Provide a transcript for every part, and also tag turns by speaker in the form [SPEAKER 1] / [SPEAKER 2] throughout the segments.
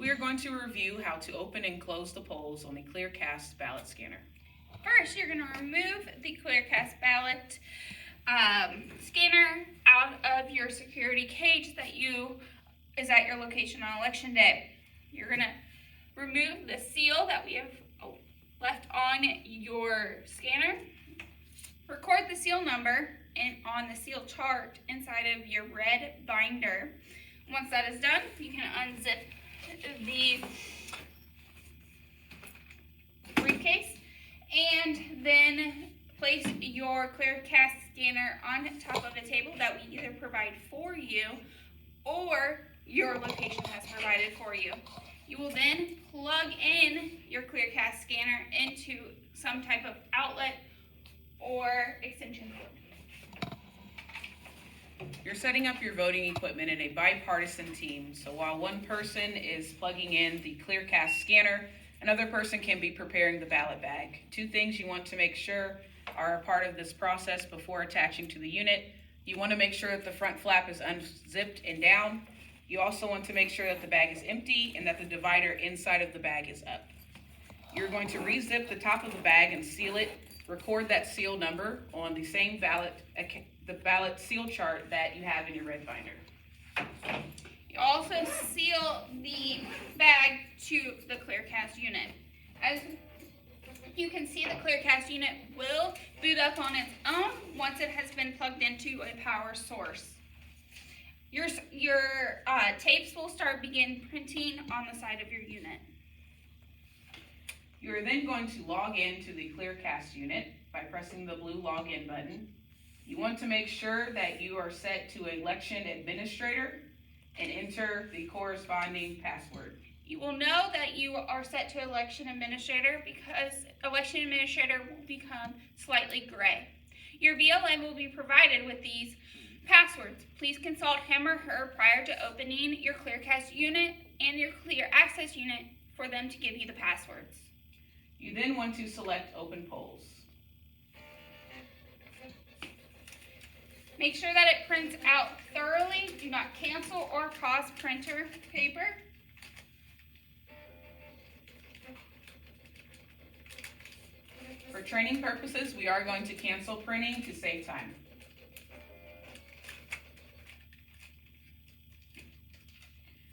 [SPEAKER 1] We are going to review how to open and close the polls on the ClearCast ballot scanner.
[SPEAKER 2] First, you're going to remove the ClearCast ballot scanner out of your security cage that is at your location on election day. You're going to remove the seal that we have left on your scanner. Record the seal number on the seal chart inside of your red binder. Once that is done, you can unzip the briefcase and then place your ClearCast scanner on top of a table that we either provide for you or your location has provided for you. You will then plug in your ClearCast scanner into some type of outlet or extension cord.
[SPEAKER 1] You're setting up your voting equipment in a bipartisan team, so while one person is plugging in the ClearCast scanner, another person can be preparing the ballot bag. Two things you want to make sure are a part of this process before attaching to the unit. You want to make sure that the front flap is unzipped and down. You also want to make sure that the bag is empty and that the divider inside of the bag is up. You're going to re-zip the top of the bag and seal it. Record that seal number on the same ballot seal chart that you have in your red binder.
[SPEAKER 2] You also seal the bag to the ClearCast unit. As you can see, the ClearCast unit will boot up on its own once it has been plugged into a power source. Your tapes will begin printing on the side of your unit.
[SPEAKER 1] You are then going to log in to the ClearCast unit by pressing the blue login button. You want to make sure that you are set to election administrator and enter the corresponding password.
[SPEAKER 2] You will know that you are set to election administrator because election administrator will become slightly gray. Your VLA will be provided with these passwords. Please consult him or her prior to opening your ClearCast unit and your Clear Access unit for them to give you the passwords.
[SPEAKER 1] You then want to select Open Polls.
[SPEAKER 2] Make sure that it prints out thoroughly. Do not cancel or pause printer paper.
[SPEAKER 1] For training purposes, we are going to cancel printing to save time.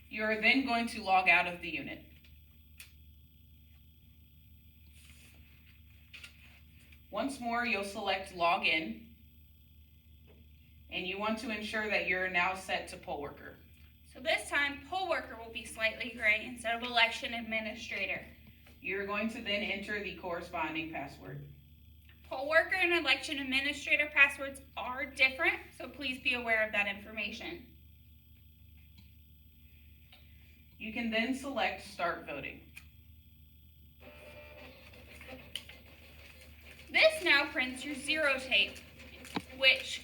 [SPEAKER 1] You are then going to log out of the unit. Once more, you'll select Login, and you want to ensure that you're now set to poll worker.
[SPEAKER 2] So this time, poll worker will be slightly gray instead of election administrator.
[SPEAKER 1] You're going to then enter the corresponding password.
[SPEAKER 2] Poll worker and election administrator passwords are different, so please be aware of that information.
[SPEAKER 1] You can then select Start Voting.
[SPEAKER 2] This now prints your zero tape, which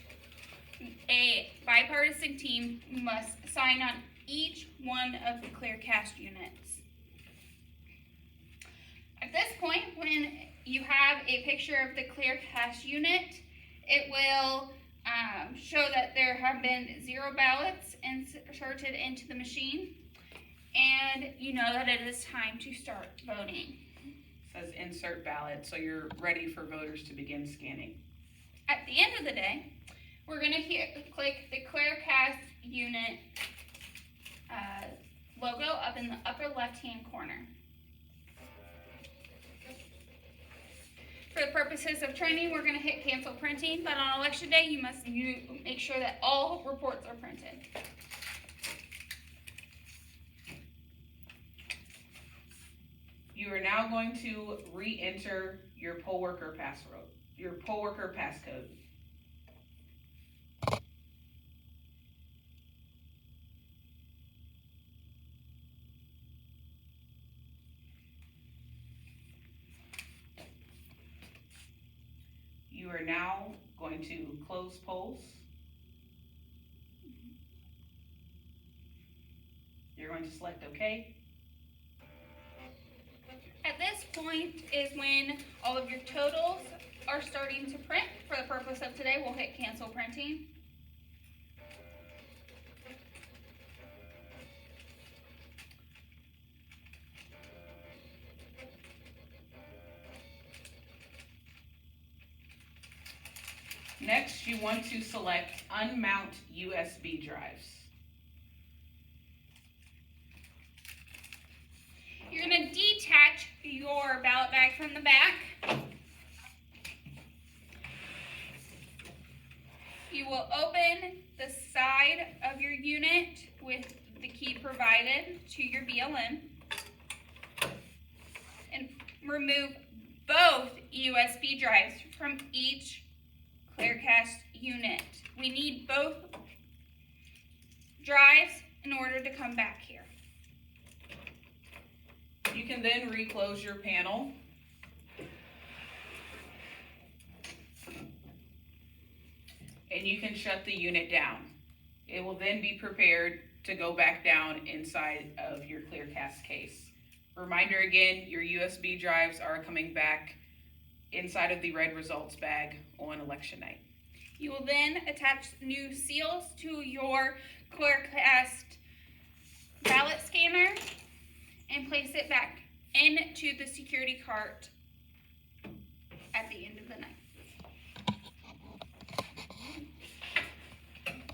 [SPEAKER 2] a bipartisan team must sign on each one of the ClearCast units. At this point, when you have a picture of the ClearCast unit, it will show that there have been 0 ballots inserted into the machine, and you know that it is time to start voting.
[SPEAKER 1] It says Insert Ballot, so you're ready for voters to begin scanning.
[SPEAKER 2] At the end of the day, we're going to click the ClearCast unit logo up in the upper left-hand corner. For the purposes of training, we're going to hit cancel printing, but on election day, you must make sure that all reports are printed.
[SPEAKER 1] You are now going to re-enter your poll worker passcode. You are now going to close polls. You're going to select OK.
[SPEAKER 2] At this point is when all of your totals are starting to print. For the purpose of today, we'll hit cancel printing.
[SPEAKER 1] Next, you want to select unmount USB drives.
[SPEAKER 2] You're going to detach your ballot bag from the back. You will open the side of your unit with the key provided to your BLM and remove both USB drives from each ClearCast unit. We need both drives in order to come back here.
[SPEAKER 1] You can then reclose your panel. And you can shut the unit down. It will then be prepared to go back down inside of your ClearCast case. Reminder again, your USB drives are coming back inside of the red results bag on election night.
[SPEAKER 2] You will then attach new seals to your ClearCast ballot scanner and place it back into the security cart at the end of the night.